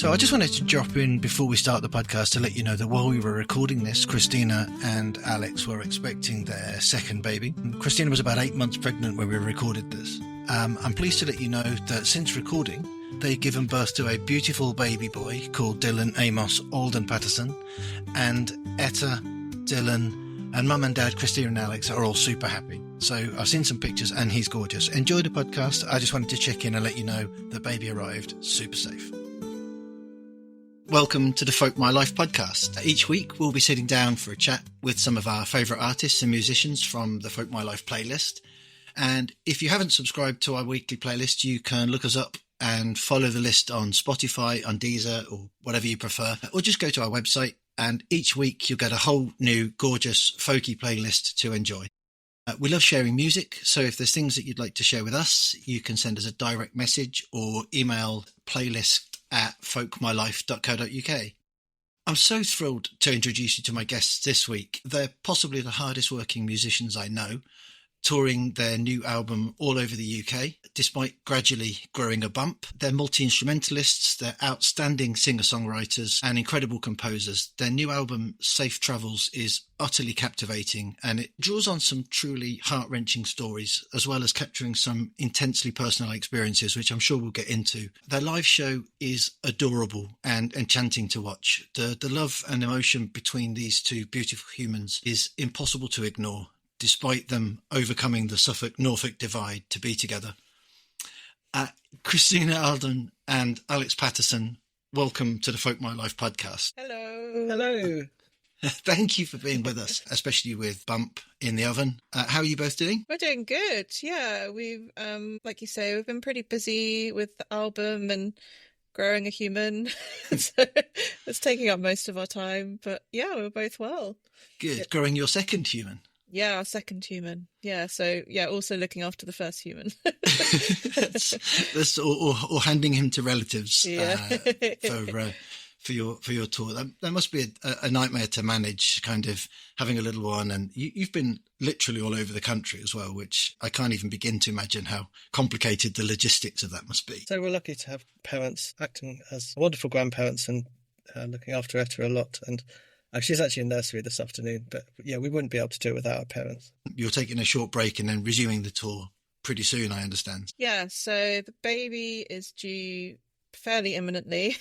So I just wanted to drop in before we start the podcast to let you know that while we were recording this, Christina and Alex were expecting their second baby. Christina was about 8 months pregnant when we recorded this. I'm pleased to let you know that since recording, they've given birth to a beautiful baby boy called Dylan Amos Alden Patterson, and Etta, Dylan, and Mum and Dad, Christina and Alex, are all super happy. So I've seen some pictures and he's gorgeous. Enjoy the podcast. I just wanted to check in and let you know the baby arrived super safe. Welcome to the Folk My Life podcast. Each week we'll be sitting down for a chat with some of our favourite artists and musicians from the Folk My Life playlist. And if you haven't subscribed to our weekly playlist, you can look us up and follow the list on Spotify, on Deezer, or whatever you prefer, or just go to our website. And each week you'll get a whole new gorgeous folky playlist to enjoy. We love sharing music, so if there's things that you'd like to share with us, you can send us a direct message or email playlist@folkmylife.co.uk. I'm so thrilled to introduce you to my guests this week. They're possibly the hardest working musicians I know, touring their new album all over the UK, despite gradually growing a bump. They're multi-instrumentalists, they're outstanding singer-songwriters and incredible composers. Their new album, Safe Travels, is utterly captivating, and it draws on some truly heart-wrenching stories, as well as capturing some intensely personal experiences, which I'm sure we'll get into. Their live show is adorable and enchanting to watch. The love and emotion between these two beautiful humans is impossible to ignore, despite them overcoming the Suffolk-Norfolk divide to be together. Christina Alden and Alex Patterson, welcome to the Folk My Life podcast. Hello. Hello. Thank you for being with us, especially with Bump in the oven. How are you both doing? We're doing good. Yeah, we've, like you say, we've been pretty busy with the album and growing a human. So it's taking up most of our time. But yeah, we're both well. Good. Growing your second human. Yeah, our second human. Yeah, so yeah, also looking after the first human. that's or handing him to relatives Yeah. For your tour. That must be a nightmare to manage, kind of having a little one, and you've been literally all over the country as well, which I can't even begin to imagine how complicated the logistics of that must be. So we're lucky to have parents acting as wonderful grandparents and looking after Etta a lot, and she's actually in nursery this afternoon, but yeah, we wouldn't be able to do it without our parents. You're taking a short break and then resuming the tour pretty soon, I understand. Yeah, so the baby is due fairly imminently.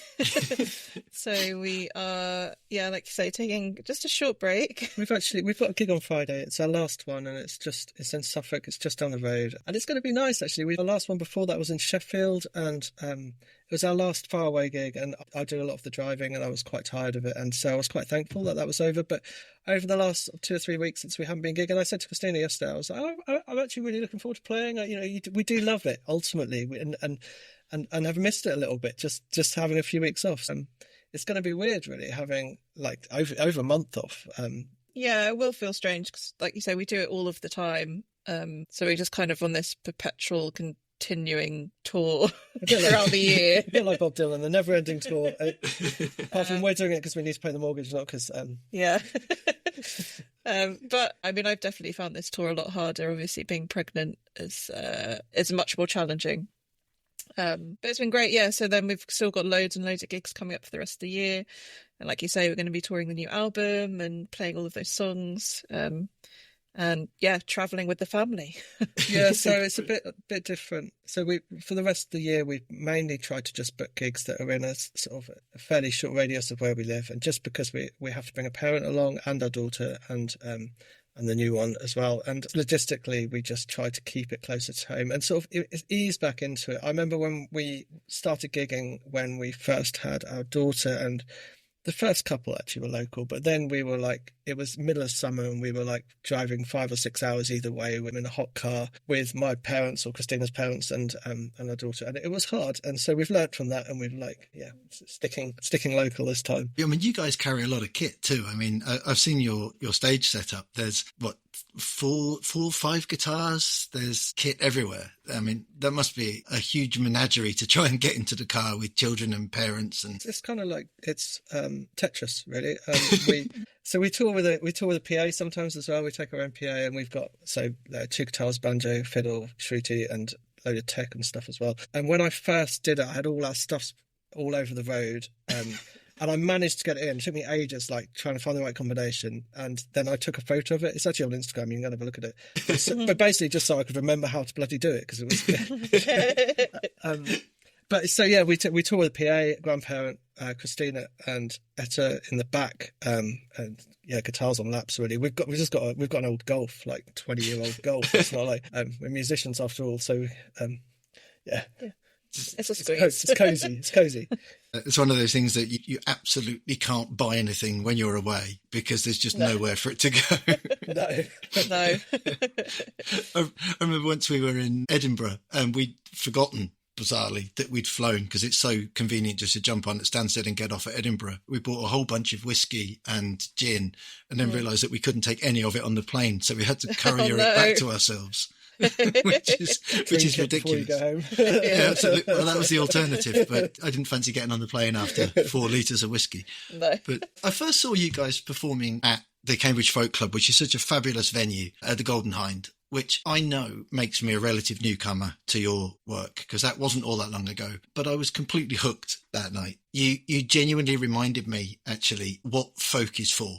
So we are, yeah, like you say, taking just a short break. We've got a gig on Friday. It's our last one, and it's in Suffolk. It's just down the road, and it's going to be nice actually. Our last one before that was in Sheffield, and it was our last faraway gig, and I did a lot of the driving, and I was quite tired of it, and so I was quite thankful that was over. But over the last 2 or 3 weeks since we haven't been gigging, I said to Christina yesterday, I was like, I'm actually really looking forward to playing. We do love it ultimately, and I've missed it a little bit, just having a few weeks off. It's going to be weird, really, having like over a month off. Yeah, it will feel strange because, like you say, we do it all of the time. So we're just kind of on this perpetual, continuing tour throughout the year. A bit like Bob Dylan, the never-ending tour. Apart from we're doing it because we need to pay the mortgage, not because... Yeah. But I mean, I've definitely found this tour a lot harder. Obviously, being pregnant is much more challenging. But it's been great, yeah. So then we've still got loads and loads of gigs coming up for the rest of the year, and like you say, we're going to be touring the new album and playing all of those songs, and yeah, traveling with the family. Yeah, so it's a bit different. So for the rest of the year, we mainly try to just book gigs that are in a sort of a fairly short radius of where we live, and just because we have to bring a parent along and our daughter and the new one as well. And logistically, we just try to keep it closer to home and sort of ease back into it. I remember when we started gigging when we first had our daughter, and the first couple actually were local, but then we were like, it was middle of summer and we were like driving 5 or 6 hours either way. We were in a hot car with my parents or Christina's parents and our daughter, and it was hard. And so we've learned from that, and we've like, yeah, sticking local this time. I mean, you guys carry a lot of kit too. I mean, I've seen your stage setup. There's 5 guitars. There's kit everywhere. I mean, that must be a huge menagerie to try and get into the car with children and parents. And it's kind of like Tetris, really. We tour with a PA sometimes as well. We take our own PA, and we've got 2 guitars, banjo, fiddle, shruti, and a load of tech and stuff as well. And when I first did it, I had all our stuff all over the road. And I managed to get it in. It took me ages, like trying to find the right combination. And then I took a photo of it. It's actually on Instagram. You can go and have a look at it. But basically, just so I could remember how to bloody do it, because it was. But so yeah, we toured with PA, grandparent, Christina and Etta in the back, and yeah, guitars on laps. Really, we've got an old Golf, like 20-year-old Golf. It's not like we're musicians after all. So yeah. It's a squeeze. It's cozy. It's cozy. It's one of those things that you absolutely can't buy anything when you're away because there's just nowhere for it to go. No. I remember once we were in Edinburgh and we'd forgotten, bizarrely, that we'd flown because it's so convenient just to jump on at Stansted and get off at Edinburgh. We bought a whole bunch of whiskey and gin and then realised that we couldn't take any of it on the plane, so we had to courier it back to ourselves. which is ridiculous. Go home. Yeah, absolutely. Well, that was the alternative, but I didn't fancy getting on the plane after 4 litres of whiskey. No. But I first saw you guys performing at the Cambridge Folk Club, which is such a fabulous venue, at the Golden Hind, which I know makes me a relative newcomer to your work because that wasn't all that long ago. But I was completely hooked that night. You genuinely reminded me, actually, what folk is for.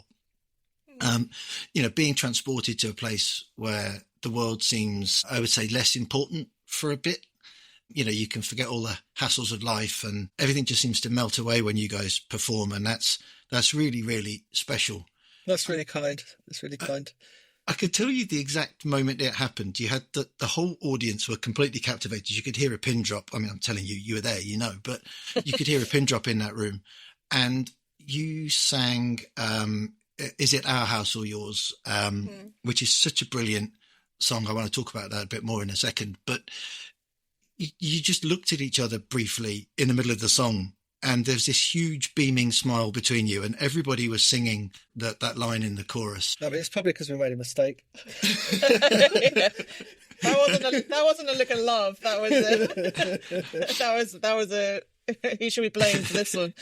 Being transported to a place where the world seems, I would say, less important for a bit. You can forget all the hassles of life and everything just seems to melt away when you guys perform. And that's really, really special. That's really kind. That's really kind. I could tell you the exact moment it happened. You had the whole audience were completely captivated. You could hear a pin drop. I mean, I'm telling you, you were there, but you could hear a pin drop in that room. And you sang, Is It Our House or Yours? Which is such a brilliant song. I want to talk about that a bit more in a second, but you just looked at each other briefly in the middle of the song and there's this huge beaming smile between you and everybody was singing that line in the chorus. No, but it's probably because we made a mistake. Yeah. That wasn't a look of love. That was a who should we blame for this one?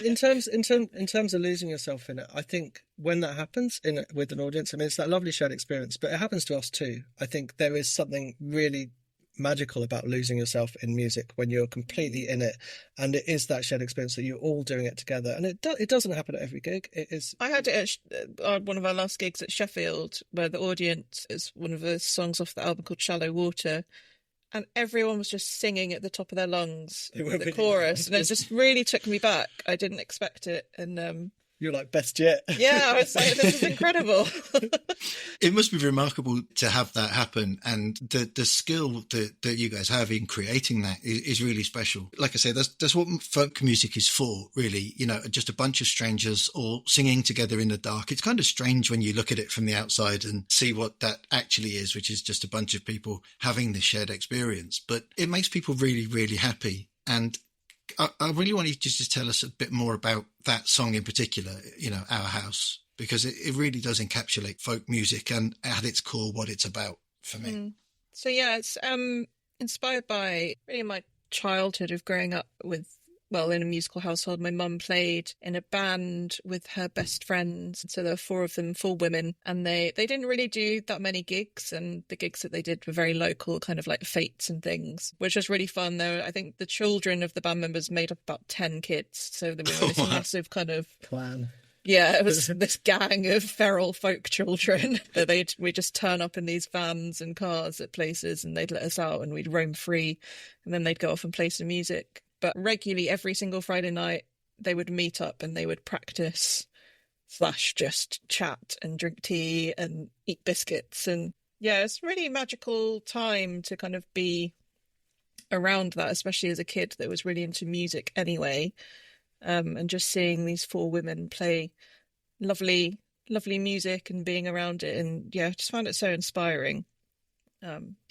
In terms of losing yourself in it, I think when that happens with an audience, I mean, it's that lovely shared experience, but it happens to us too. I think there is something really magical about losing yourself in music when you're completely in it, and it is that shared experience that you're all doing it together. And it doesn't happen at every gig. It is. I had it at one of our last gigs at Sheffield, where the audience is one of the songs off the album called Shallow Water. And everyone was just singing at the top of their lungs, the chorus. And it just really took me back. I didn't expect it. And you're like, best yet. Yeah, I was like, this is incredible. It must be remarkable to have that happen. And the skill that you guys have in creating that is really special. Like I say, that's what folk music is for, really. Just a bunch of strangers all singing together in the dark. It's kind of strange when you look at it from the outside and see what that actually is, which is just a bunch of people having this shared experience. But it makes people really, really happy. And I really want you to just tell us a bit more about that song in particular, Our House, because it really does encapsulate folk music and at its core what it's about for me. So yeah, it's inspired by really my childhood of growing up in a musical household. My mum played in a band with her best friends. So there were 4 of them, 4 women, and they didn't really do that many gigs, and the gigs that they did were very local, kind of like fetes and things, which was really fun. I think the children of the band members made up about 10 kids. So there was this massive kind of clan. Yeah, it was this gang of feral folk children that we just turn up in these vans and cars at places and they'd let us out and we'd roam free, and then they'd go off and play some music. But regularly, every single Friday night, they would meet up and they would practice / just chat and drink tea and eat biscuits. And yeah, it's a really magical time to kind of be around that, especially as a kid that was really into music anyway. And just seeing these 4 women play lovely, lovely music and being around it. And yeah, just found it so inspiring.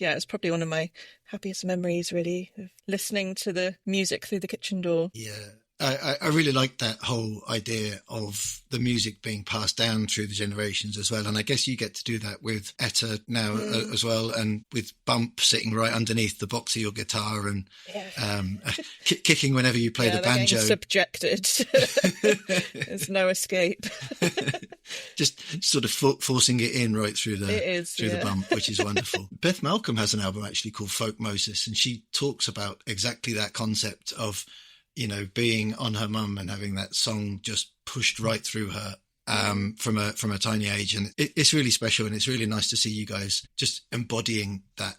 It's probably one of my happiest memories, really, of listening to the music through the kitchen door. Yeah, I really like that whole idea of the music being passed down through the generations as well. And I guess you get to do that with Etta now as well, and with Bump sitting right underneath the box of your guitar and kicking whenever you play the banjo. Subjected. There's no escape. Just sort of forcing it in right through the bump, which is wonderful. Beth Malcolm has an album actually called Folk Moses, and she talks about exactly that concept of you know, being on her mum and having that song just pushed right through her from a tiny age, and it's really special, and it's really nice to see you guys just embodying that.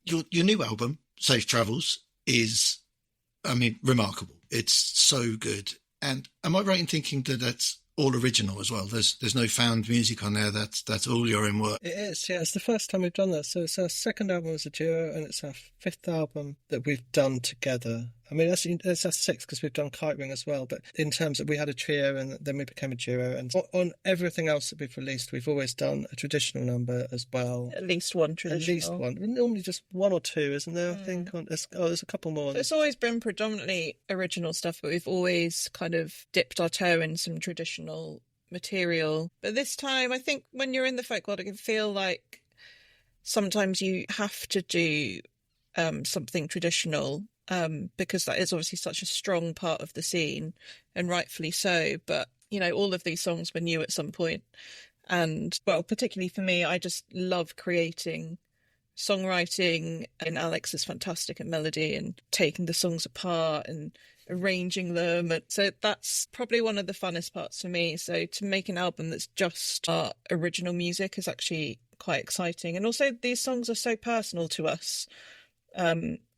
Your new album, Safe Travels, is, I mean, remarkable. It's so good. And am I right in thinking that that's all original as well? There's no found music on there. That's all your own work. It is, yeah. It's the first time we've done that. So it's our second album as a duo, and it's our fifth album that we've done together. I mean, that's our sixth because we've done Kite Ring as well. But in terms of, we had a trio and then we became a duo. And on everything else that we've released, we've always done a traditional number as well. At least one traditional. At least one. Normally just one or two, isn't there? I think. There's a couple more. So it's always been predominantly original stuff, but we've always kind of dipped our toe in some traditional material. But this time, I think when you're in the folk world, it can feel like sometimes you have to do something traditional, because that is obviously such a strong part of the scene, and rightfully so. But, you know, all of these songs were new at some point. And, well, particularly for me, I just love creating songwriting, and Alex is fantastic at melody and taking the songs apart and arranging them. And so that's probably one of the funnest parts for me. So to make an album that's just original music is actually quite exciting. And also these songs are so personal to us.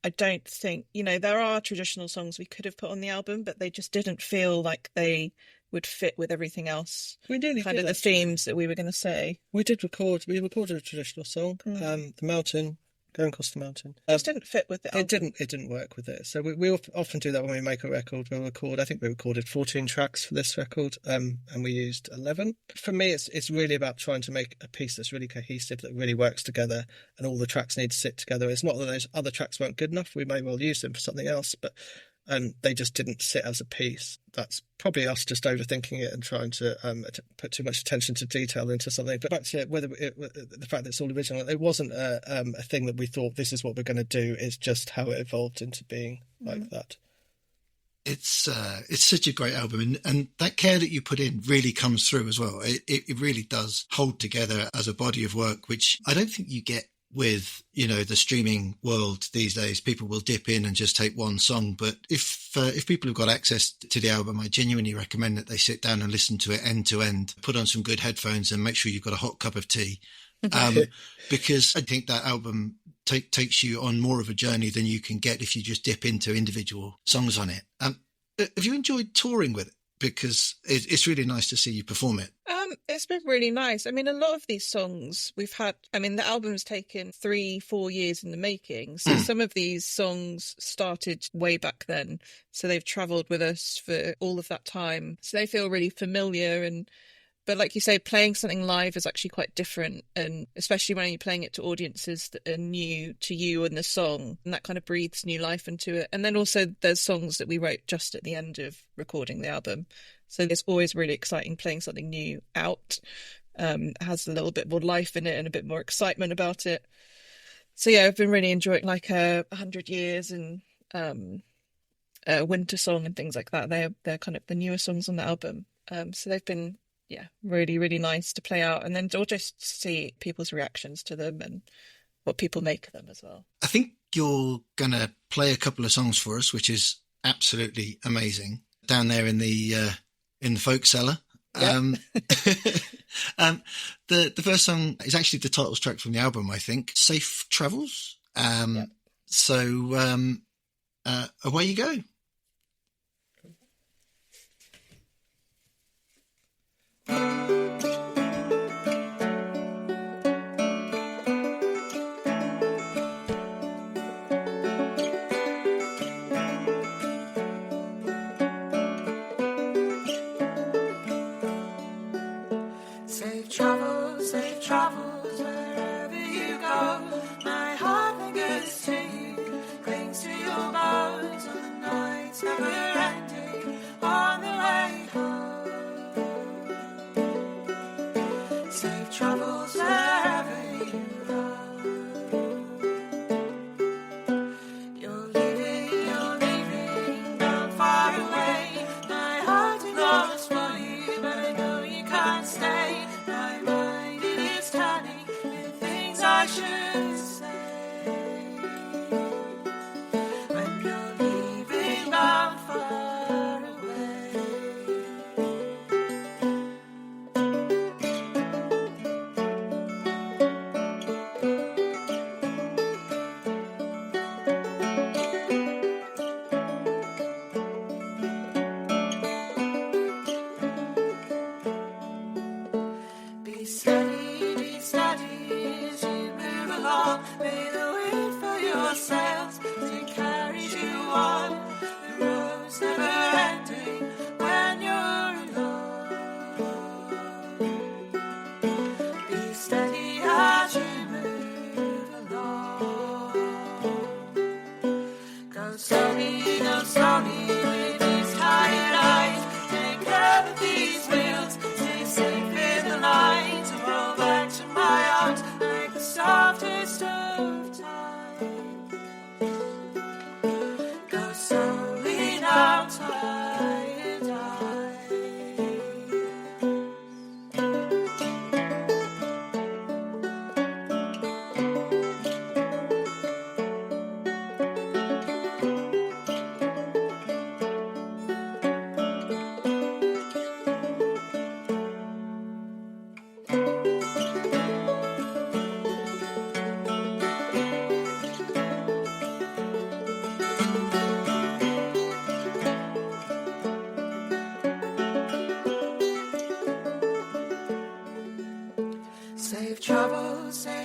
I don't think, you know, there are traditional songs we could have put on the album, but they just didn't feel like they would fit with everything else. We nearly kind did, of the themes that we were going to say. We recorded a traditional song, The Mountain, Going Across the Mountain. It just didn't fit with the album. It didn't work with it. So we often do that when we make a record. I think we recorded 14 tracks for this record, and we used 11. For me, it's really about trying to make a piece that's really cohesive, that really works together, and all the tracks need to sit together. It's not that those other tracks weren't good enough. We may well use them for something else, but they just didn't sit as a piece. That's probably us just overthinking it and trying to put too much attention to detail into something. But back to the fact that it's all original, it wasn't a thing that we thought this is what we're going to do. It's just how it evolved into being like that. It's such a great album, and that care that you put in really comes through as well. It really does hold together as a body of work, which I don't think you get with, you know, the streaming world these days. People will dip in and just take one song, but if people have got access to the album, I genuinely recommend that they sit down and listen to it end to end, put on some good headphones, and make sure you've got a hot cup of tea, because I think that album takes you on more of a journey than you can get if you just dip into individual songs on it. Have you enjoyed touring with it? Because it's really nice to see you perform it. It's been really nice. I mean, a lot of these songs we've had, I mean, the album's taken 3-4 years in the making. So some of these songs started way back then. So they've travelled with us for all of that time. So they feel really familiar. But like you say, playing something live is actually quite different. And especially when you're playing it to audiences that are new to you and the song, and that kind of breathes new life into it. And then also there's songs that we wrote just at the end of recording the album. So it's always really exciting playing something new out. It has a little bit more life in it and a bit more excitement about it. So yeah, I've been really enjoying like 100 Years and Winter Song and things like that. They're kind of the newer songs on the album. So they've been, yeah, really, really nice to play out, and then or just see people's reactions to them and what people make of them as well. I think you're going to play a couple of songs for us, which is absolutely amazing, down there in the folk cellar. Yep. The first song is actually the title track from the album, I think, Safe Travels. Yep. So away you go. Safe travels, wherever you go. My heart lingers to you, clings to your bones on the nights never ending, on the way home. long. May the wind fill your sails as it carries you on. The road's never ending when you're alone. Be steady as you move along. Go slowly with these tired eyes. Take care of these wheels, stay safe in the lines, and roll back to my arms like the softest of time. Go slowly now, tired eyes. Safe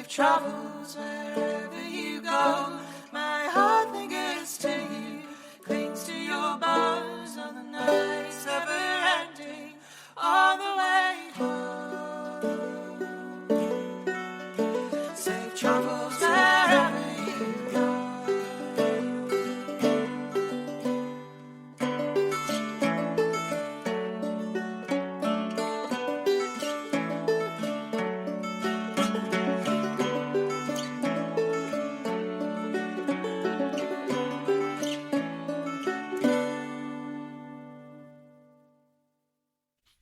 travels wherever you go. My heart lingers to you, clings to your bones on the nights never ending, all the way home. Safe travels wherever you go.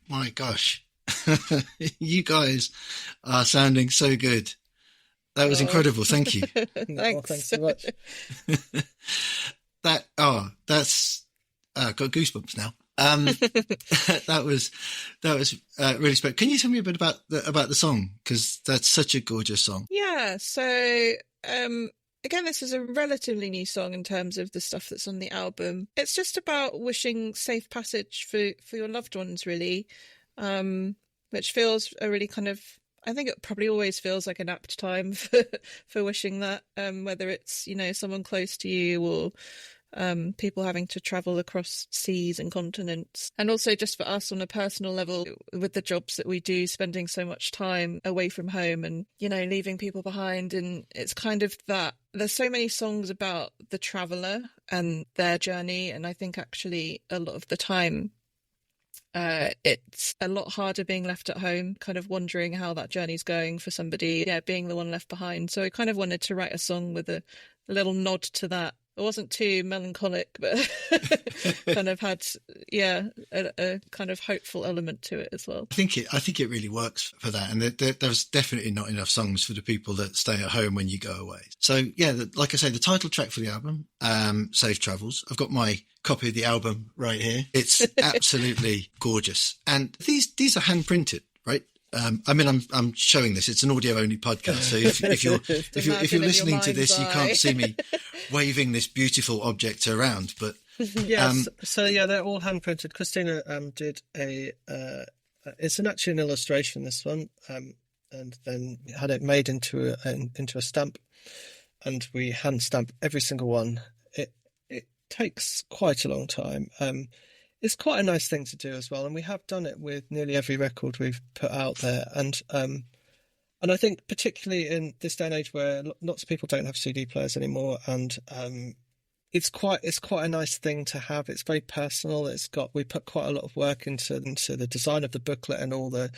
My gosh, you guys are sounding so good. That was incredible. Thank you. Well, thanks so much. That's got goosebumps now. That was really special. Can you tell me a bit about the song? Because that's such a gorgeous song. Yeah, so again, this is a relatively new song in terms of the stuff that's on the album. It's just about wishing safe passage for your loved ones, really, which feels a really kind of, I think it probably always feels like an apt time for wishing that, whether it's, someone close to you or people having to travel across seas and continents. And also just for us on a personal level, with the jobs that we do, spending so much time away from home and, leaving people behind. And it's kind of that there's so many songs about the traveller and their journey. And I think actually a lot of the time, it's a lot harder being left at home, kind of wondering how that journey's going for somebody, being the one left behind. So I kind of wanted to write a song with a little nod to that. It wasn't too melancholic, but kind of had, a kind of hopeful element to it as well. I think it really works for that. And there's definitely not enough songs for the people that stay at home when you go away. So yeah, like I say, the title track for the album, Safe Travels. I've got my copy of the album right here. It's absolutely gorgeous. And these are hand printed, right? I'm showing this. It's an audio-only podcast, so if you're listening to this, you can't see me waving this beautiful object around. But yes, they're all hand printed. Christina did it's actually an illustration. This one, and then had it made into a stamp, and we hand stamp every single one. It takes quite a long time. It's quite a nice thing to do as well, and we have done it with nearly every record we've put out there. And I think particularly in this day and age where lots of people don't have CD players anymore, and it's quite a nice thing to have. It's very personal. We put quite a lot of work into the design of the booklet and all the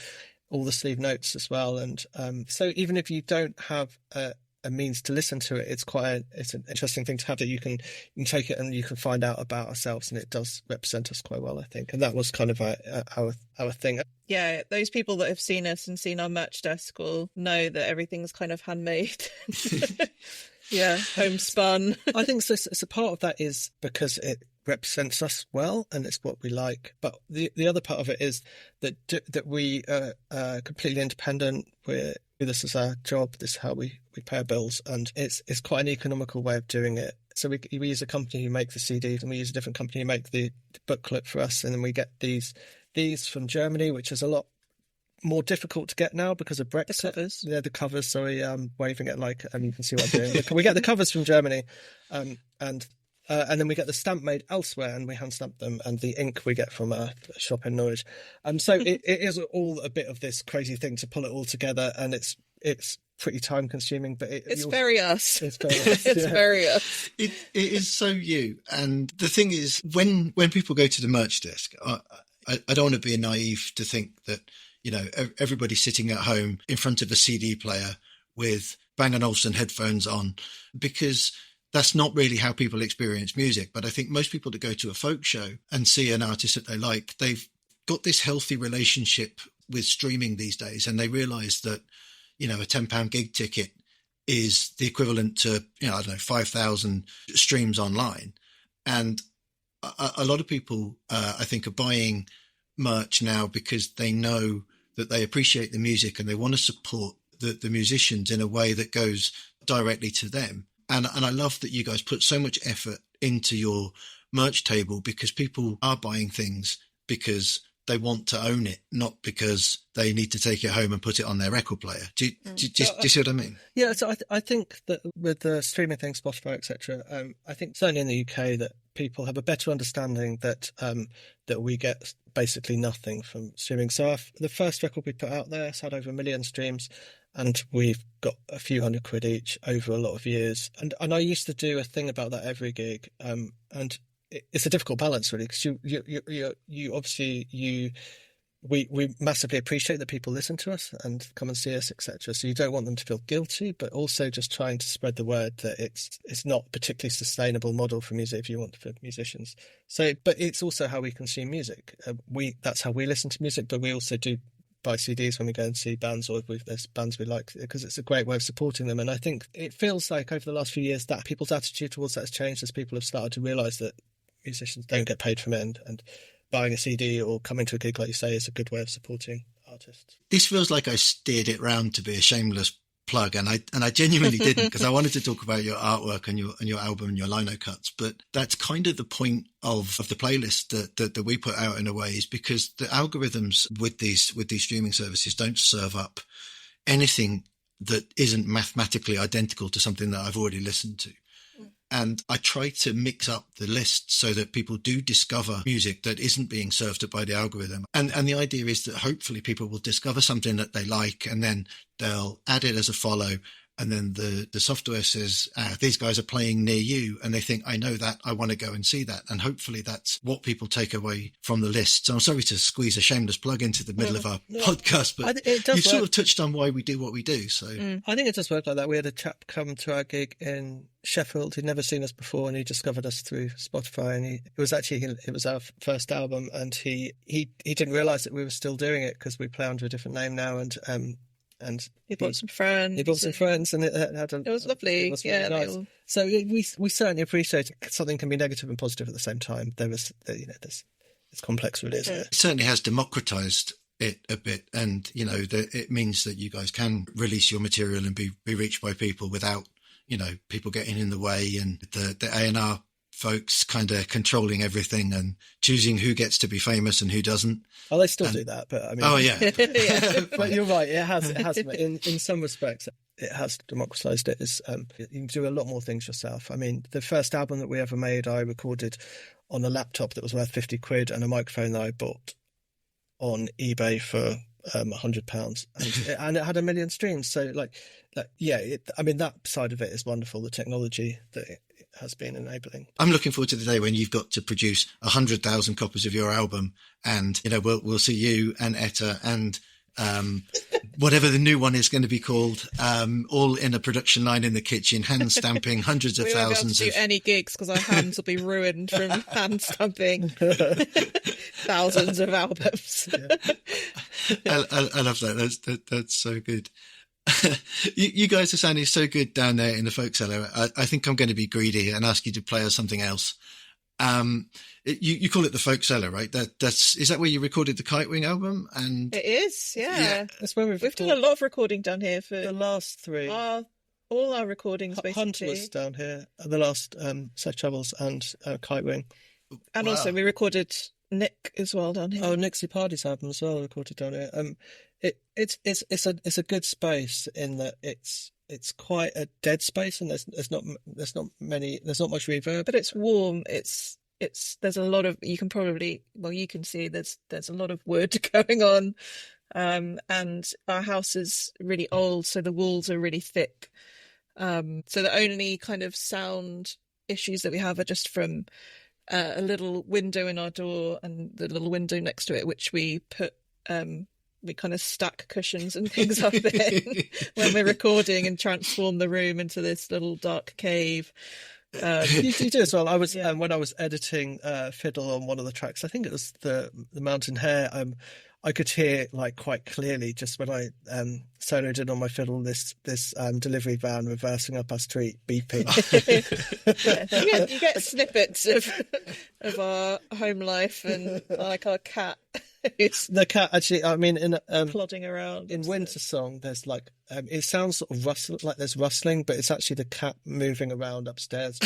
sleeve notes as well. And so even if you don't have a means to listen to it, it's an interesting thing to have, that you can take it and you can find out about ourselves, and it does represent us quite well, I think. And that was kind of our thing. Yeah, those people that have seen us and seen our merch desk will know that everything's kind of handmade. Yeah, homespun. I think so a part of that is because it represents us well and it's what we like. But the other part of it is that we are completely independent. This is our job. This is how we pay our bills, and it's quite an economical way of doing it. So we use a company who make the CDs, and we use a different company who make the booklet for us, and then we get these from Germany, which is a lot more difficult to get now because of Brexit. The covers. Yeah, the covers. Sorry, I'm waving it like you can see what I'm doing. We get the covers from Germany, and then we get the stamp made elsewhere, and we hand stamp them, and the ink we get from a shop in Norwich. So it is all a bit of this crazy thing to pull it all together, and it's pretty time consuming, but it's very us. It's very us. It's very us. It is so you. And the thing is, when people go to the merch desk, I don't want to be naive to think that, you know, everybody's sitting at home in front of a CD player with Bang & Olufsen headphones on, because that's not really how people experience music. But I think most people that go to a folk show and see an artist that they like, they've got this healthy relationship with streaming these days, and they realise that, you know, a £10 gig ticket is the equivalent to, you know, I don't know, 5,000 streams online. And a lot of people, I think, are buying merch now because they know that they appreciate the music and they want to support the musicians in a way that goes directly to them. And I love that you guys put so much effort into your merch table, because people are buying things because they want to own it, not because they need to take it home and put it on their record player. Do you see what I mean? Yeah, so I think that with the streaming thing, Spotify, etc., I think certainly in the UK that people have a better understanding that we get basically nothing from streaming. So the first record we put out there has had over 1 million streams, and we've got a few hundred quid each over a lot of years. And I used to do a thing about that every gig, and it's a difficult balance, really, because you obviously we massively appreciate that people listen to us and come and see us, etc. So you don't want them to feel guilty, but also just trying to spread the word that it's not a particularly sustainable model for music if you want for musicians. So, but it's also how we consume music. That's how we listen to music, but we also do buy CDs when we go and see bands, or if there's bands we like, because it's a great way of supporting them. And I think it feels like over the last few years that people's attitude towards that has changed as people have started to realise that musicians don't get paid from it, and buying a CD or coming to a gig, like you say, is a good way of supporting artists. This feels like I steered it round to be a shameless plug, and I genuinely didn't, because I wanted to talk about your artwork and your album and your lino cuts. But that's kind of the point of the playlist that we put out, in a way, is because the algorithms with these streaming services don't serve up anything that isn't mathematically identical to something that I've already listened to. And I try to mix up the list so that people do discover music that isn't being served up by the algorithm. And the idea is that hopefully people will discover something that they like, and then they'll add it as a follow. And then the software says, these guys are playing near you. And they think, I know that, I want to go and see that. And hopefully that's what people take away from the list. So I'm sorry to squeeze a shameless plug into the middle of our podcast, but you sort of touched on why we do what we do. So I think it does work like that. We had a chap come to our gig in Sheffield. He'd never seen us before, and he discovered us through Spotify. And it was our first album, and he didn't realise that we were still doing it, because we play under a different name now. And he brought some friends. And it was lovely. It was really nice. So we certainly appreciate it. Something can be negative and positive at the same time. It's complex, really, isn't it? It certainly has democratized it a bit, and it means that you guys can release your material and be reached by people without people getting in the way, and the A&R folks kind of controlling everything and choosing who gets to be famous and who doesn't. Oh, they still do that, but I mean, oh yeah. But you're right. It has in some respects it has democratized it. You can do a lot more things yourself. I mean, the first album that we ever made, I recorded on a laptop that was worth 50 quid and a microphone that I bought on eBay for £100, and it had 1 million streams. So that side of it is wonderful. The technology that it has been enabling. I'm looking forward to the day when you've got to produce 100,000 copies of your album, and we'll see you and Etta and whatever the new one is going to be called, all in a production line in the kitchen, hand stamping hundreds of thousands. We won't be able to do any gigs because our hands will be ruined from hand stamping thousands of albums. I love that. That's so good. You guys are sounding so good down there in the folk cellar. I think I'm going to be greedy and ask you to play us something else. You call it the folk cellar, right? Is that where you recorded the Kite Wing album? And it is, yeah. That's where we've done a lot of recording down here for the last three. All our recordings, basically. Huntless down here, the last Set Travels and Kite Wing. And also we recorded Nick as well down here. Oh, Nixie Pardy's album as well, recorded down here. It's a good space in that it's quite a dead space, and there's not much reverb, but it's warm. It's there's a lot of, you can see there's a lot of wood going on, and our house is really old, so the walls are really thick. So the only kind of sound issues that we have are just from a little window in our door and the little window next to it, which we put we kind of stack cushions and things up in when we're recording and transform the room into this little dark cave. You do as well. I was when I was editing fiddle on one of the tracks, I think it was the Mountain Hare, I could hear like quite clearly just when I soloed in on my fiddle this delivery van reversing up our street beeping. You get snippets of our home life, and like our cat. The cat actually, I mean, in plodding around in Winter Song, there's like it sounds sort of like there's rustling, but it's actually the cat moving around upstairs,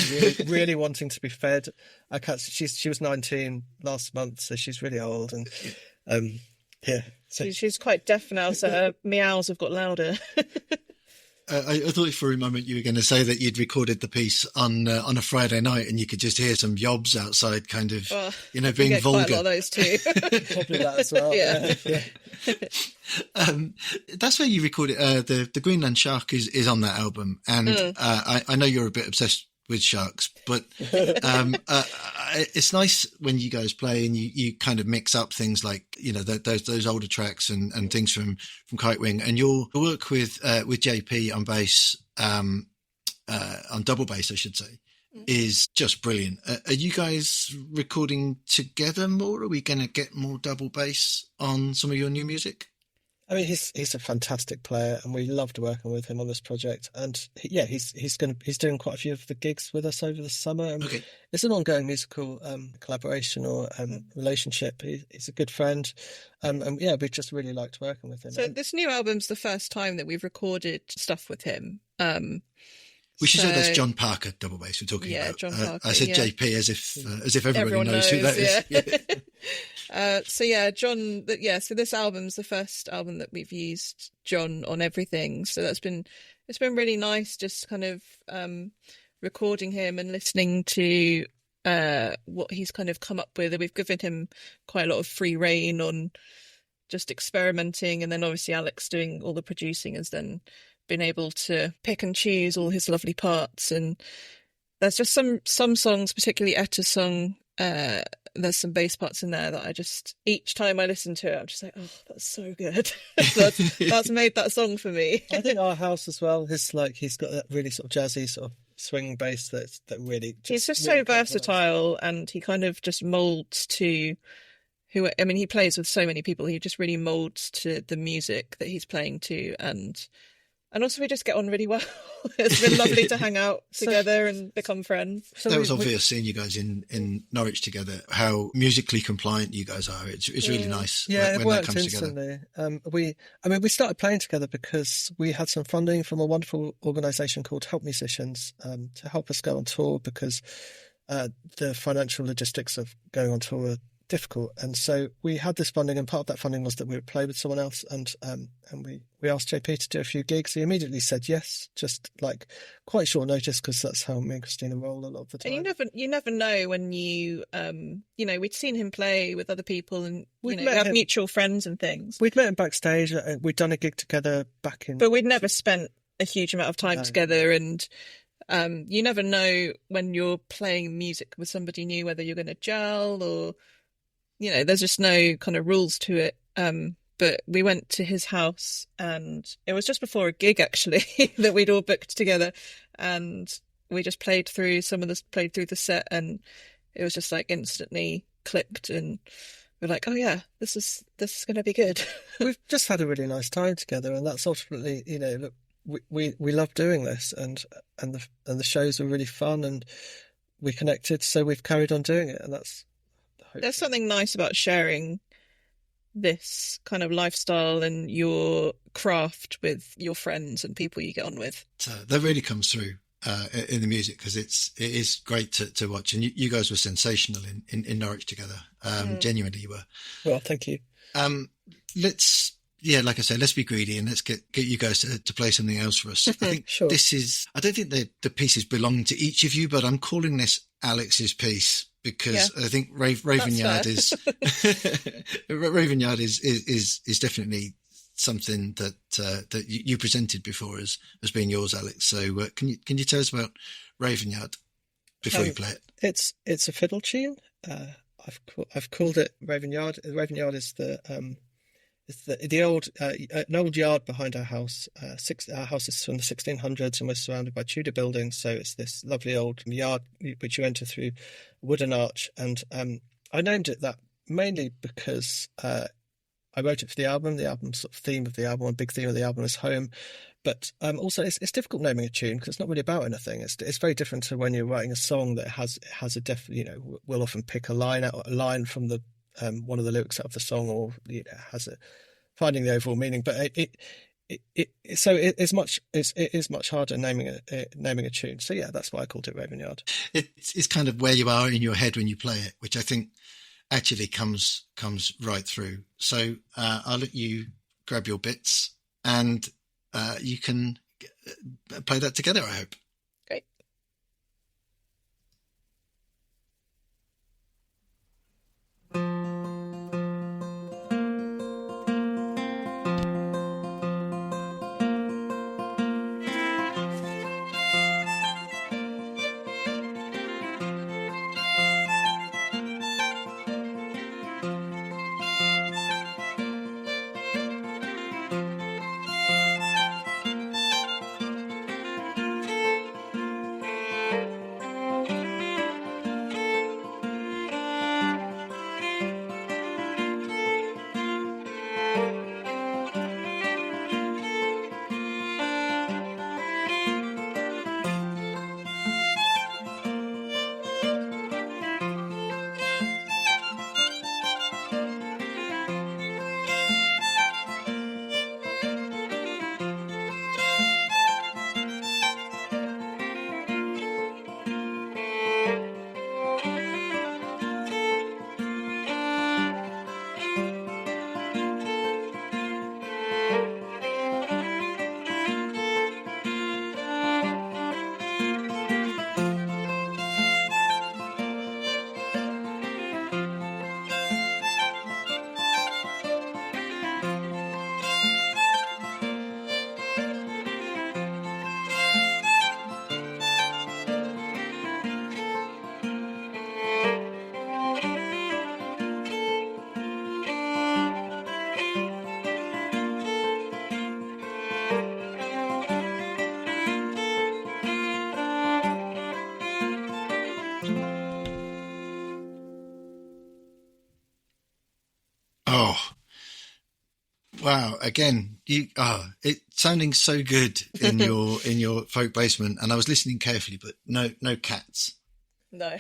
really wanting to be fed. Our cat, she was 19 last month, so she's really old, and yeah, so she's quite deaf now, so her meows have got louder. I thought for a moment you were going to say that you'd recorded the piece on a Friday night, and you could just hear some yobs outside, kind of, being vulgar. Quite a lot of those too. Probably that as well. Yeah. That's where you recorded. The Greenland Shark is on that album, and I know you're a bit obsessed with sharks, but it's nice when you guys play and you kind of mix up things like, those older tracks and things from Kite Wing, and your work with JP on bass, on double bass, I should say, is just brilliant. Are you guys recording together more? Are we going to get more double bass on some of your new music? I mean, he's a fantastic player, and we loved working with him on this project. And he's doing quite a few of the gigs with us over the summer. And it's an ongoing musical collaboration or relationship. He's a good friend, and we just really liked working with him. So this new album's the first time that we've recorded stuff with him. We should say that's John Parker double bass we're talking about. John Parker. I said JP as if everybody knows who that is. John. So this album's the first album that we've used John on everything. So it's been really nice, just kind of recording him and listening to what he's kind of come up with. We've given him quite a lot of free rein on just experimenting, and then obviously Alex doing all the producing has then been able to pick and choose all his lovely parts. And there's just some songs, particularly Etta's song, there's some bass parts in there that I just, each time I listen to it, I'm just like, oh, that's so good. that's made that song for me. I think our house as well, he's got that really sort of jazzy sort of swing bass that really he's just really so versatile, and he kind of just molds to he plays with so many people. He just really molds to the music that he's playing to, and also we just get on really well. It's been lovely to hang out together and become friends. So that was obvious seeing you guys in Norwich together, how musically compliant you guys are. It's really nice when that comes instantly. Together. We started playing together because we had some funding from a wonderful organisation called Help Musicians to help us go on tour, because the financial logistics of going on tour were difficult, and so we had this funding, and part of that funding was that we would play with someone else, and we asked JP to do a few gigs. He immediately said yes, just like quite short notice, because that's how me and Christina roll a lot of the time. And you never know when we'd seen him play with other people, and we have mutual friends and things. We'd met him backstage. We'd done a gig together but we'd never spent a huge amount of time together, and you never know when you're playing music with somebody new whether you're going to gel or there's just no kind of rules to it. But we went to his house, and it was just before a gig actually that we'd all booked together, and we just played through the set, and it was just like instantly clicked, and we're like, oh yeah, this is going to be good. We've just had a really nice time together, and that's ultimately, look, we love doing this, and the shows were really fun, and we connected, so we've carried on doing it, and that's. There's something nice about sharing this kind of lifestyle and your craft with your friends and people you get on with. That really comes through. in the music, because it is great to watch. And you guys were sensational in Norwich together. Genuinely, you were. Well, thank you. Like I said, let's be greedy and let's get you guys to play something else for us. I think Sure. I don't think the pieces belong to each of you, but I'm calling this Alex's piece because I think Raven Yard is Raven Yard is definitely something that you presented before as being yours, Alex. So can you tell us about Raven Yard before you play it? It's a fiddle tune. I've called it Raven Yard. Raven Yard is it's the old an old yard behind our house. Our house is from the 1600s and we're surrounded by Tudor buildings. So it's this lovely old yard which you enter through a wooden arch. And I named it that mainly because I wrote it for the album. The album sort of theme of the album, a big theme of the album is home. But also it's difficult naming a tune because it's not really about anything. It's very different to when you're writing a song that has we'll often pick a line from the one of the lyrics out of the song, or has finding the overall meaning. But it is much harder naming a tune. So yeah, that's why I called it Raven Yard. It's kind of where you are in your head when you play it, which I think actually comes right through. So I'll let you grab your bits and you can play that together, I hope. Great. Oh, wow. Again, it's sounding so good in your folk basement. And I was listening carefully, but no cats. No.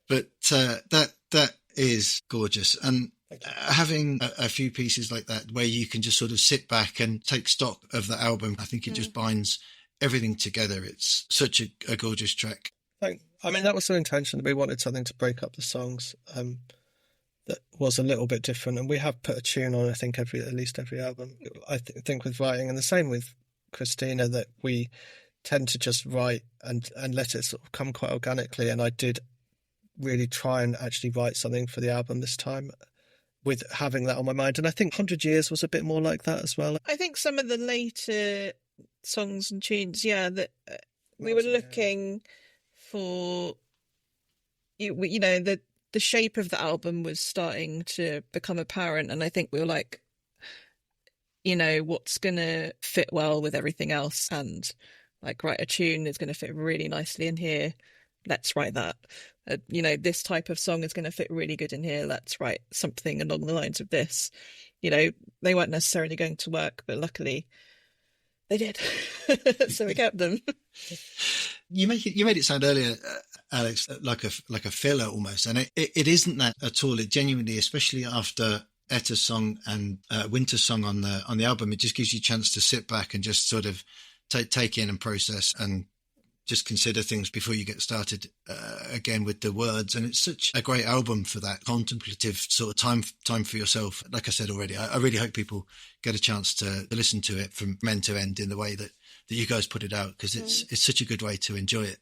But that is gorgeous. And having a few pieces like that where you can just sort of sit back and take stock of the album, I think it just binds everything together. It's such a gorgeous track. I mean, that was the intention. We wanted something to break up the songs that was a little bit different. And we have put a tune on, I think, at least every album. I think with writing, and the same with Christina, that we tend to just write and let it sort of come quite organically. And I did really try and actually write something for the album this time with having that on my mind. And I think 100 Years was a bit more like that as well. I think some of the later songs and tunes, that we were looking for, the shape of the album was starting to become apparent. And I think we were like, what's going to fit well with everything else? And like, write a tune is going to fit really nicely in here. Let's write that. This type of song is going to fit really good in here. Let's write something along the lines of this. They weren't necessarily going to work, but luckily they did. So we kept them. You made it sound earlier, Alex, like a filler almost, and it isn't that at all. It genuinely, especially after Etta's song and Winter's song on the album, it just gives you a chance to sit back and just sort of take in and process and just consider things before you get started again with the words. And it's such a great album for that contemplative sort of time for yourself. Like I said already, I really hope people get a chance to listen to it from end to end in the way that you guys put it out, because it's such a good way to enjoy it.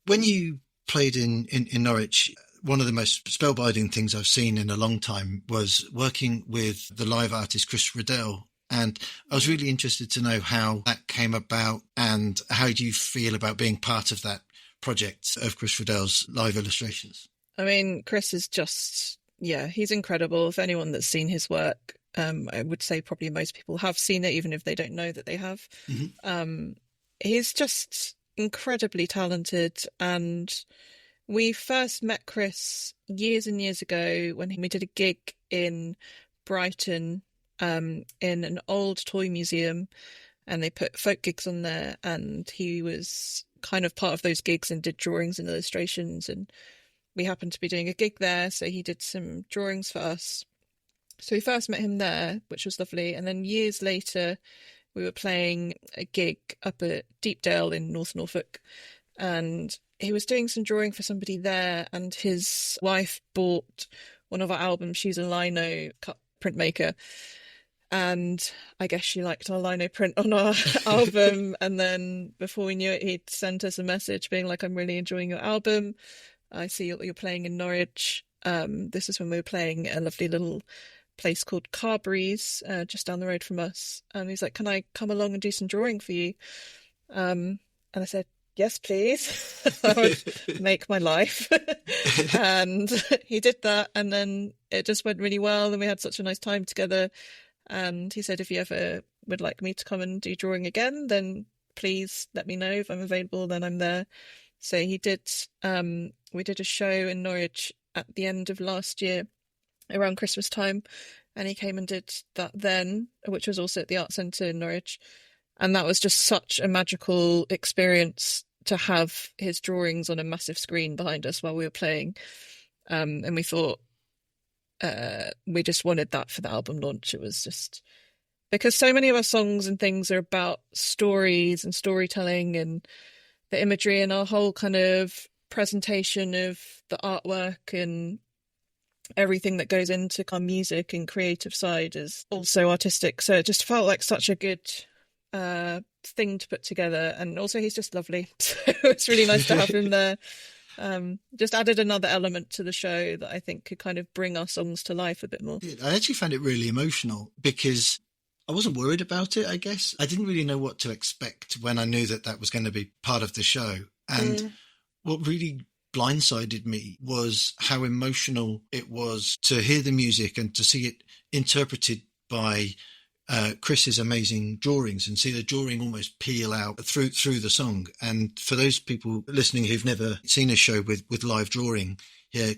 When you played in Norwich, one of the most spellbinding things I've seen in a long time was working with the live artist Chris Riddell. And I was really interested to know how that came about, and how do you feel about being part of that project of Chris Riddell's live illustrations? I mean, Chris is just, he's incredible. If anyone that's seen his work, I would say probably most people have seen it, even if they don't know that they have. Mm-hmm. He's just incredibly talented. And we first met Chris years and years ago when we did a gig in Brighton, in an old toy museum, and they put folk gigs on there, and he was kind of part of those gigs and did drawings and illustrations, and we happened to be doing a gig there, so he did some drawings for us. So we first met him there, which was lovely, and then years later we were playing a gig up at Deepdale in North Norfolk, and he was doing some drawing for somebody there, and his wife bought one of our albums. She's a lino cut printmaker, and I guess she liked our lino print on our album. And then before we knew it, he'd sent us a message being like, I'm really enjoying your album. I see you're playing in Norwich. This is when we were playing a lovely little place called Carberry's, just down the road from us. And he's like, can I come along and do some drawing for you? And I said, yes, please. That would make my life. And he did that. And then it just went really well. And we had such a nice time together. And he said, if you ever would like me to come and do drawing again, then please let me know. If I'm available, then I'm there. So he did, we did a show in Norwich at the end of last year around Christmas time. And he came and did that then, which was also at the Art Centre in Norwich. And that was just such a magical experience to have his drawings on a massive screen behind us while we were playing. And we thought, we just wanted that for the album launch. It was just because so many of our songs and things are about stories and storytelling and the imagery, and our whole kind of presentation of the artwork and everything that goes into our music and creative side is also artistic. So it just felt like such a good thing to put together. And also he's just lovely. So it's really nice to have him there. Just added another element to the show that I think could kind of bring our songs to life a bit more. I actually found it really emotional because I wasn't worried about it, I guess. I didn't really know what to expect when I knew that was going to be part of the show. And what really blindsided me was how emotional it was to hear the music and to see it interpreted by Chris's amazing drawings, and see the drawing almost peel out through the song. And for those people listening who've never seen a show with live drawing,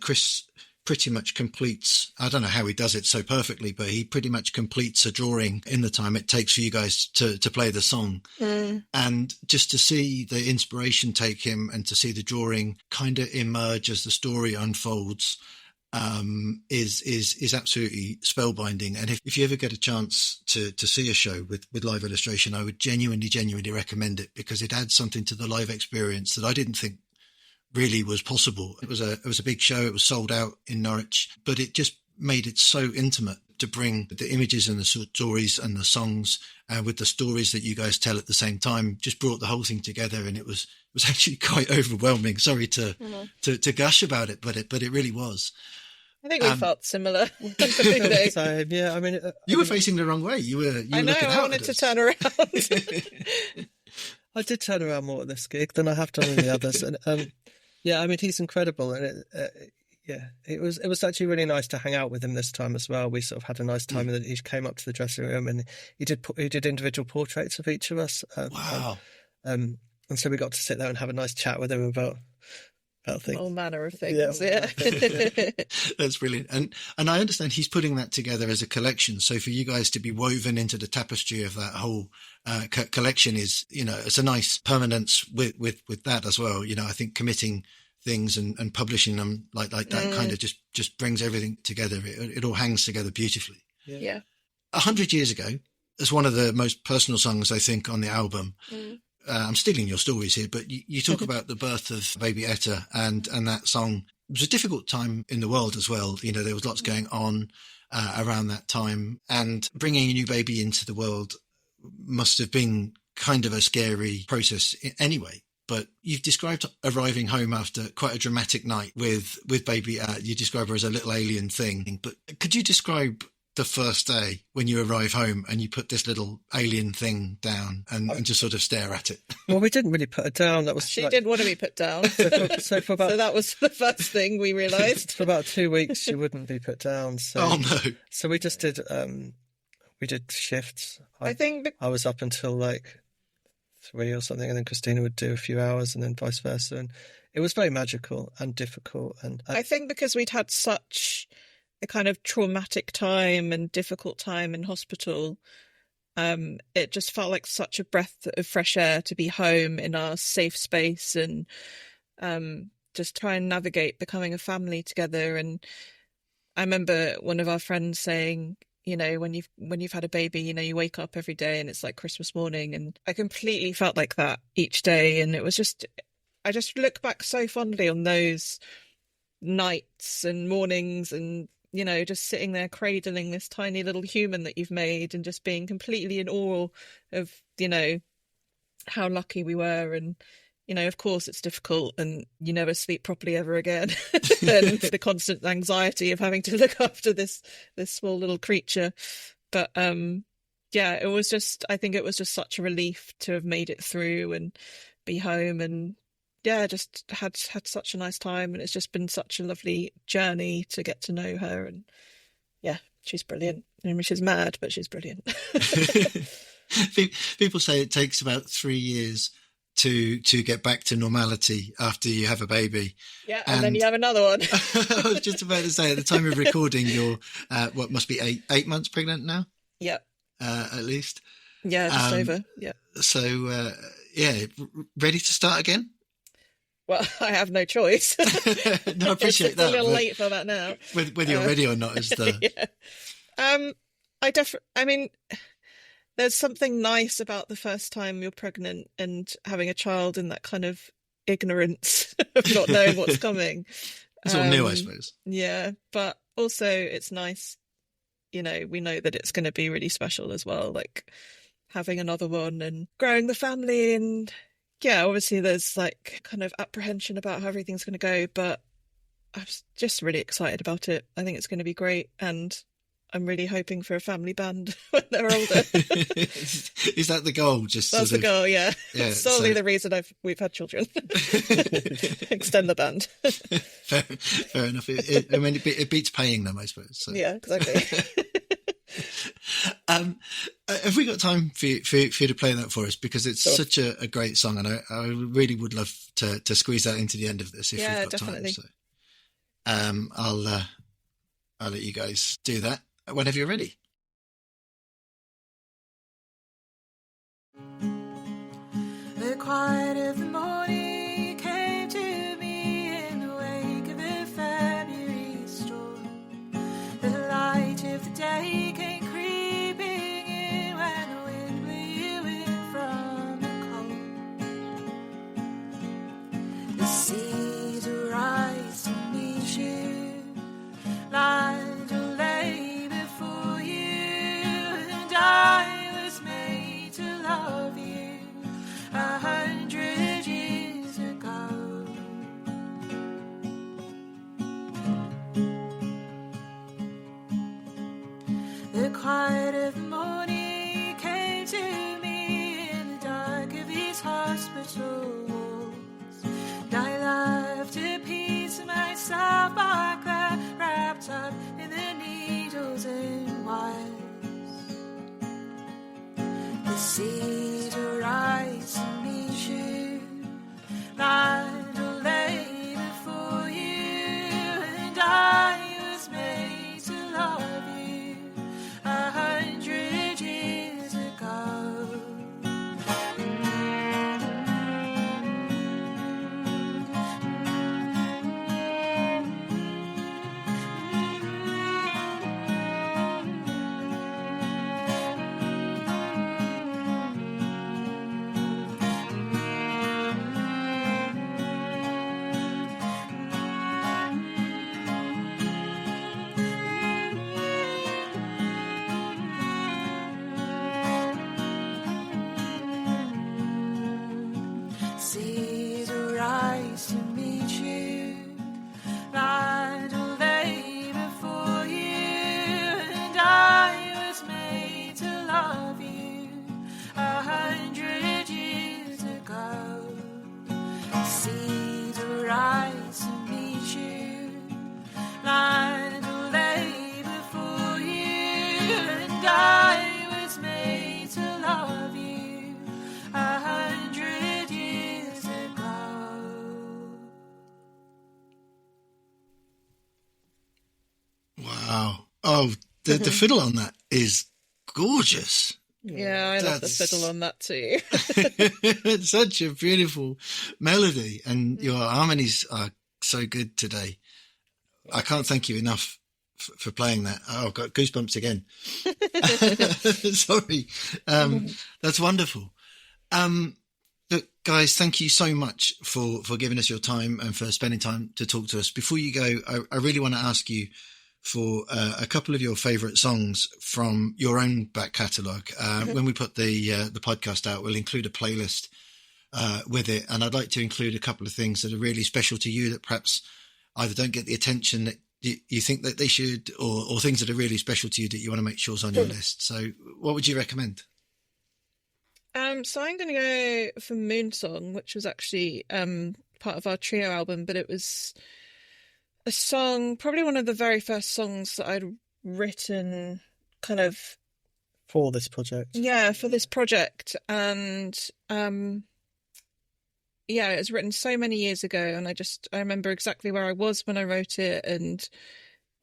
Chris pretty much completes, I don't know how he does it so perfectly, but he pretty much completes a drawing in the time it takes for you guys to play the song. And just to see the inspiration take him and to see the drawing kind of emerge as the story unfolds is absolutely spellbinding. And if you ever get a chance to see a show with live illustration, I would genuinely recommend it, because it adds something to the live experience that I didn't think really was possible. It was a big show. It was sold out in Norwich, but it just made it so intimate to bring the images and the stories and the songs with the stories that you guys tell at the same time. Just brought the whole thing together, and it was actually quite overwhelming. Sorry to gush about it, but it really was. I think we felt similar. Same, yeah. I mean, you were facing the wrong way. You were. I know. I wanted to turn around. I did turn around more at this gig than I have done in the others, and yeah, I mean, he's incredible, and it was actually really nice to hang out with him this time as well. We sort of had a nice time, and he came up to the dressing room and he did individual portraits of each of us. Wow! And so we got to sit there and have a nice chat with him about things. All manner of things. Yeah. That's brilliant. And I understand he's putting that together as a collection. So for you guys to be woven into the tapestry of that whole collection is, it's a nice permanence with that as well. I think committing things and publishing them like that kind of just brings everything together. It all hangs together beautifully. Yeah. 100 years ago, as one of the most personal songs, I think, on the album. Mm. I'm stealing your stories here, but you talk about the birth of baby Etta, and that song. It was a difficult time in the world as well. You know, there was lots going on around that time, and bringing a new baby into the world must have been kind of a scary process anyway. But you've described arriving home after quite a dramatic night with baby. You describe her as a little alien thing. But could you describe the first day when you arrive home and you put this little alien thing down and just sort of stare at it? Well, we didn't really put her down. That was She didn't want to be put down. So that was the first thing we realised. For about 2 weeks, she wouldn't be put down. So, oh no! So we just did. We did shifts. I think I was up until like 3 or something, and then Christina would do a few hours, and then vice versa. And it was very magical and difficult. And I think because we'd had such a kind of traumatic time and difficult time in hospital, it just felt like such a breath of fresh air to be home in our safe space and just try and navigate becoming a family together. And I remember one of our friends saying, you know, when you've had a baby, you know, you wake up every day and it's like Christmas morning. And I completely felt like that each day. And it was just, I just look back so fondly on those nights and mornings and, you know, just sitting there cradling this tiny little human that you've made and just being completely in awe of, you know, how lucky we were. And, you know, of course it's difficult and you never sleep properly ever again. And the constant anxiety of having to look after this small little creature. But yeah, I think it was just such a relief to have made it through and be home, and yeah, just had such a nice time, and it's just been such a lovely journey to get to know her. And yeah, she's brilliant. I mean, she's mad, but she's brilliant. People say it takes about 3 years to get back to normality after you have a baby. Yeah, and then you have another one. I was just about to say, at the time of recording, you're what must be eight months pregnant now? Yeah. At least. Yeah, just over. Yeah. So yeah, ready to start again? Well, I have no choice. No, I appreciate that. It's a little late for that now. Whether you're ready or not is the... Yeah. I mean, there's something nice about the first time you're pregnant and having a child in that kind of ignorance of not knowing what's coming. It's all new, I suppose. Yeah, but also it's nice, you know, we know that it's going to be really special as well, like having another one and growing the family. And yeah, obviously there's like kind of apprehension about how everything's going to go, but I'm just really excited about it. I think it's going to be great, and I'm really hoping for a family band when they're older. Is that the goal? That's the goal, yeah. Yeah, solely the reason we've had children. Extend the band. Fair enough. I mean, it beats paying them, I suppose. So. Yeah, exactly. Have we got time for you to play that for us? Because it's such a great song, and I really would love to squeeze that into the end of this if we've got definitely. time. So, I'll let you guys do that whenever you're ready. The quiet of the morning came to me in the wake of a February storm. The light of the day came creeping in when the wind blew you in from the cold. The seas rise to meet you, land will lay before you, and I was made to love you 100 years ago. The quiet of the morning came to me in the dark of these hospital walls, and I laughed to piece myself back there, wrapped up in the needles and wires. The seas will rise to meet you, land will lay before you, and I was made to love you 100 years ago. Oh, the fiddle on that is gorgeous. Yeah, I love the fiddle on that too. It's such a beautiful melody, and your harmonies are so good today. I can't thank you enough for playing that. Oh, I've got goosebumps again. Sorry. That's wonderful. Look, guys, thank you so much for giving us your time and for spending time to talk to us. Before you go, I really want to ask you for a couple of your favourite songs from your own back catalogue. When we put the podcast out, we'll include a playlist with it, and I'd like to include a couple of things that are really special to you that perhaps either don't get the attention that you think that they should, or things that are really special to you that you want to make sure is on your list. So what would you recommend? So I'm going to go for Moonsong, which was actually part of our trio album, but it was a song, probably one of the very first songs that I'd written kind of for this project. Yeah, for this project. And yeah, it was written so many years ago, and I remember exactly where I was when I wrote it, and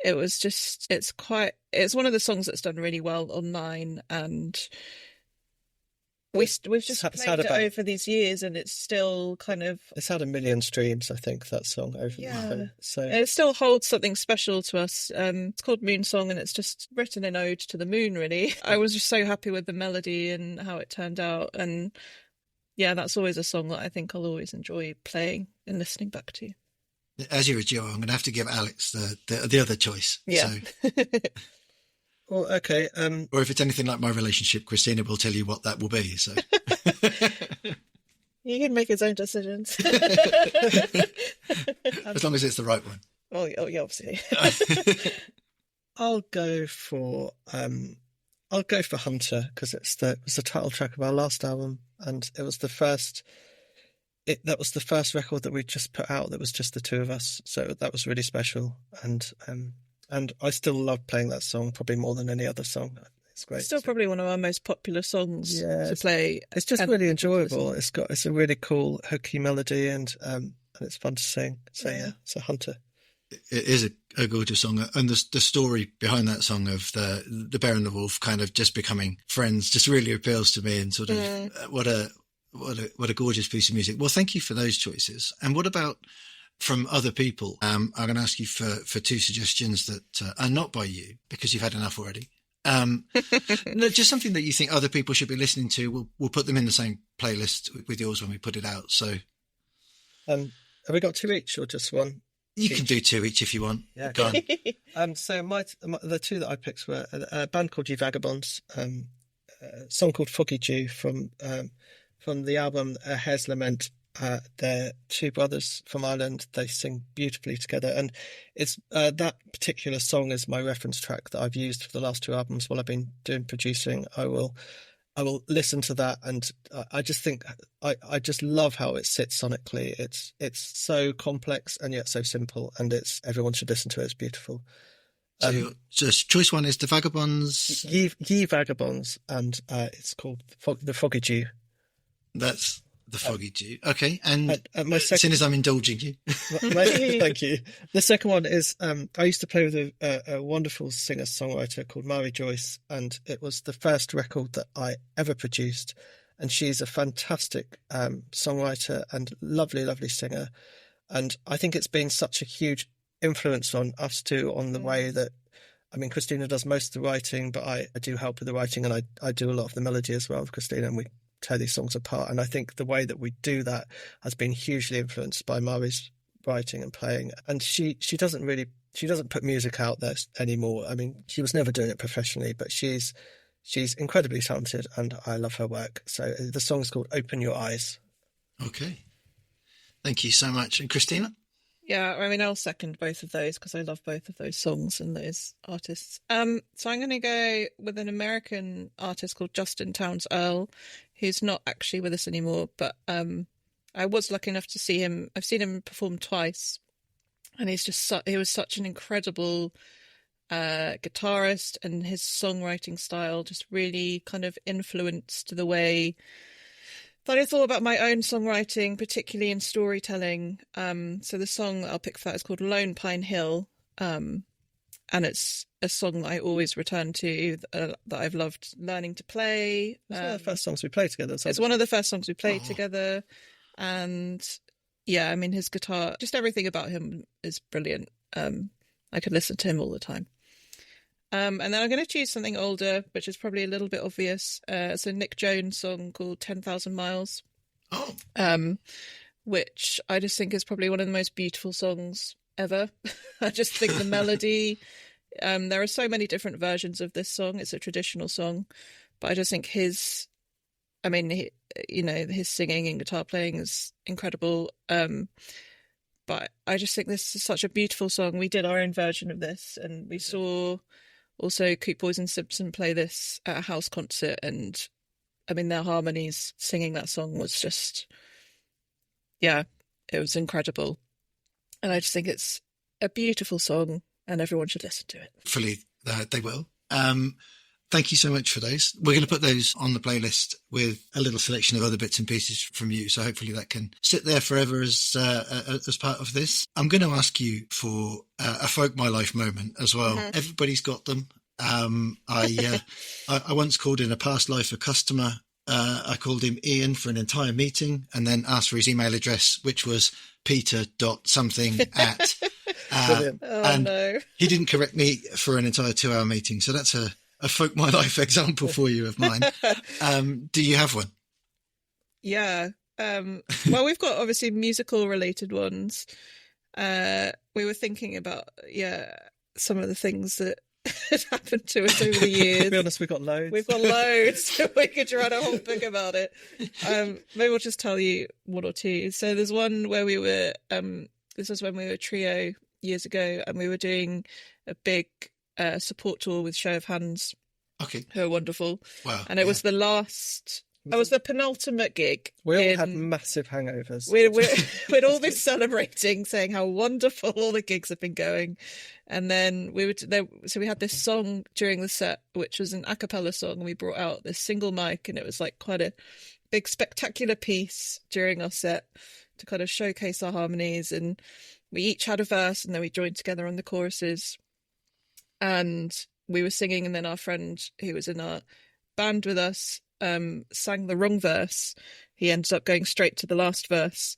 it was just, it's one of the songs that's done really well online, and we've just played it over these years, and it's still kind of... It's had 1 million streams, I think, that song over the so it still holds something special to us. It's called Moonsong, and it's just written in ode to the moon, really. I was just so happy with the melody and how it turned out, and yeah, that's always a song that I think I'll always enjoy playing and listening back to. As you're a duo, I'm going to have to give Alex the other choice. Yeah. So. Well, okay. Or if it's anything like my relationship, Christina will tell you what that will be. So he can make his own decisions. As long as it's the right one. Oh yeah, obviously. I'll go for Hunter, because it was the title track of our last album, and it was the first. That was the first record that we just put out. That was just the two of us, so that was really special. And I still love playing that song, probably more than any other song. It's great. Still probably one of our most popular songs to play. It's just really enjoyable. It's a really cool hooky melody, and it's fun to sing. So yeah, it's a Hunter. It is a gorgeous song, and the story behind that song of the bear and the wolf kind of just becoming friends just really appeals to me, and sort of what a gorgeous piece of music. Well, thank you for those choices. And what about from other people? I'm going to ask you for two suggestions that are not by you, because you've had enough already. Just something that you think other people should be listening to. We'll put them in the same playlist with yours when we put it out. So, have we got two each or just one? You can do two each if you want. Yeah. Go on. So the two that I picked were a band called You Vagabonds, a song called Foggy Dew from the album A Hare's Lament. They're two brothers from Ireland. They sing beautifully together, and it's that particular song is my reference track that I've used for the last two albums while I've been doing producing. I will listen to that, and I just think I just love how it sits sonically. It's so complex and yet so simple, and everyone should listen to it. It's beautiful. So choice one is The Vagabonds. Ye Vagabonds, and it's called The Foggy Dew. That's The Foggy Dew. Okay, and my second, as soon as I'm indulging you. Thank you. The second one is I used to play with a wonderful singer-songwriter called Mary Joyce, and it was the first record that I ever produced, and she's a fantastic songwriter and lovely, lovely singer, and I think it's been such a huge influence on us too, on the way that, I mean, Christina does most of the writing, but I do help with the writing, and I do a lot of the melody as well with Christina, and we tear these songs apart. And I think the way that we do that has been hugely influenced by Mari's writing and playing. And she doesn't put music out there anymore. I mean, she was never doing it professionally, but she's incredibly talented, and I love her work. So the song is called Open Your Eyes. Okay. Thank you so much. And Christina? Yeah, I mean, I'll second both of those because I love both of those songs and those artists. So I'm going to go with an American artist called Justin Townes Earle, who's not actually with us anymore, but I was lucky enough to see him. I've seen him perform twice, and he was such an incredible guitarist, and his songwriting style just really kind of influenced the way that I thought about my own songwriting, particularly in storytelling. So the song I'll pick for that is called Lone Pine Hill. And and it's a song that I always return to, that I've loved learning to play. It's one of the first songs we played together. It's one of the first songs we played together. And yeah, I mean, his guitar, just everything about him is brilliant. I could listen to him all the time. And then I'm going to choose something older, which is probably a little bit obvious. It's a Nick Jones song called 10,000 Miles. Oh. Which I just think is probably one of the most beautiful songs ever. I just think the melody, there are so many different versions of this song. It's a traditional song, but I just think his singing and guitar playing is incredible. But I just think this is such a beautiful song. We did our own version of this, and we saw also Coop Boys and Simpson play this at a house concert, and I mean, their harmonies singing that song was just, yeah, it was incredible. And I just think it's a beautiful song and everyone should listen to it. Hopefully they will. Thank you so much for those. We're going to put those on the playlist with a little selection of other bits and pieces from you. So hopefully that can sit there forever as part of this. I'm going to ask you for a Folk My Life moment as well. Mm-hmm. Everybody's got them. I once called in a past life a customer. I called him Ian for an entire meeting and then asked for his email address, which was peter.something at. No. He didn't correct me for an entire 2-hour meeting. So that's a Folk My Life example for you of mine. Do you have one? Yeah. Well, we've got obviously musical related ones. We were thinking about, some of the things that had happened to us over the years. To be honest, we've got loads. We've got loads. So we could write a whole book about it. Maybe we'll just tell you one or two. So there's one where we were, this was when we were a trio years ago, and we were doing a big support tour with Show of Hands. Okay. Who are wonderful. Wow. And it was the last, it was the penultimate gig. We all had massive hangovers. We'd all been celebrating, saying how wonderful all the gigs have been going. And then we had this song during the set, which was an a cappella song. And we brought out this single mic, and it was like quite a big, spectacular piece during our set to kind of showcase our harmonies. And we each had a verse, and then we joined together on the choruses. And we were singing, and then our friend who was in our band with us sang the wrong verse. He ended up going straight to the last verse,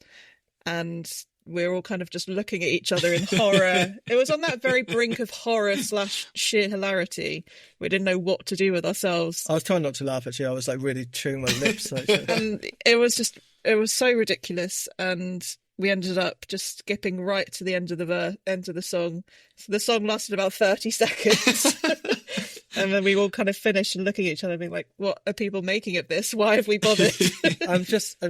and we were all kind of just looking at each other in horror. It was on that very brink of horror / sheer hilarity. We didn't know what to do with ourselves. I was trying not to laugh, actually. I was like really chewing my lips. And it was so ridiculous. And we ended up just skipping right to the end of the song. So the song lasted about 30 seconds. And then we all kind of finished and looking at each other being like, what are people making of this? Why have we bothered? I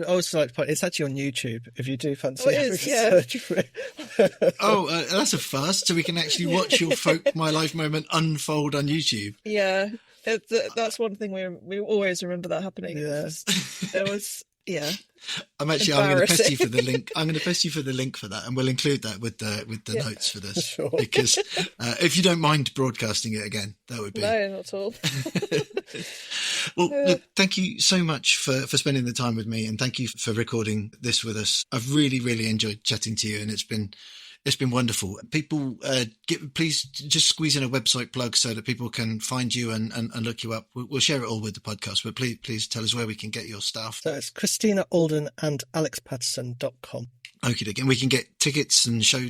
also like to point, it's actually on YouTube if you do fancy search for it. That's a first. So we can actually watch your Folk My Life moment unfold on YouTube. Yeah. That's one thing we always remember that happening. Yeah. It was I'm going to pest you for the link. I'm going to pest you for the link for that, and we'll include that with the notes for this. Sure. Because if you don't mind broadcasting it again, that would be no, not at all. Well, look, thank you so much for spending the time with me, and thank you for recording this with us. I've really, really enjoyed chatting to you, and it's been wonderful. People, please just squeeze in a website plug so that people can find you and look you up. We'll share it all with the podcast, but please tell us where we can get your stuff. So it's Christina Alden and AlexPatterson.com. Okay, and we can get tickets and show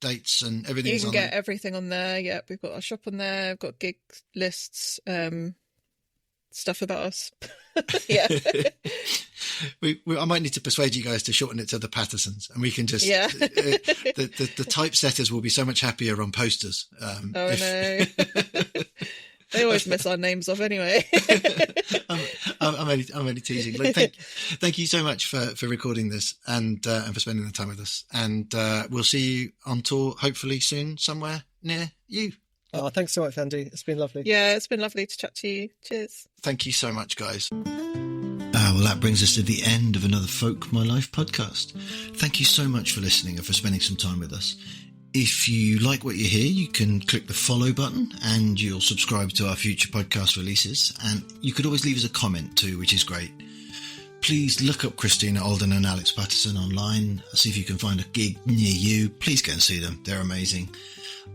dates and everything. You can get everything on there. Yeah, we've got our shop on there. We've got gig lists, stuff about us. Yeah. I might need to persuade you guys to shorten it to the Pattersons, and we can just the typesetters will be so much happier on posters. No, they always miss our names off anyway. I'm only teasing. Look, thank you so much for recording this and for spending the time with us. And we'll see you on tour hopefully soon somewhere near you. Oh, thanks so much, Andy. It's been lovely. Yeah, it's been lovely to chat to you. Cheers. Thank you so much, guys. Well, that brings us to the end of another Folk My Life podcast. Thank you so much for listening and for spending some time with us. If you like what you hear, you can click the follow button and you'll subscribe to our future podcast releases. And you could always leave us a comment too, which is great. Please look up Christina Alden and Alex Patterson online. See if you can find a gig near you. Please go and see them. They're amazing.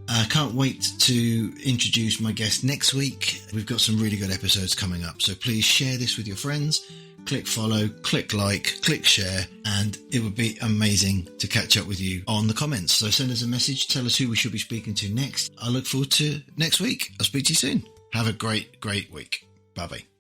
I can't wait to introduce my guest next week. We've got some really good episodes coming up, so please share this with your friends. Click follow, click like, click share, and it would be amazing to catch up with you on the comments. So send us a message, tell us who we should be speaking to next. I look forward to next week. I'll speak to you soon. Have a great week. Bye-bye.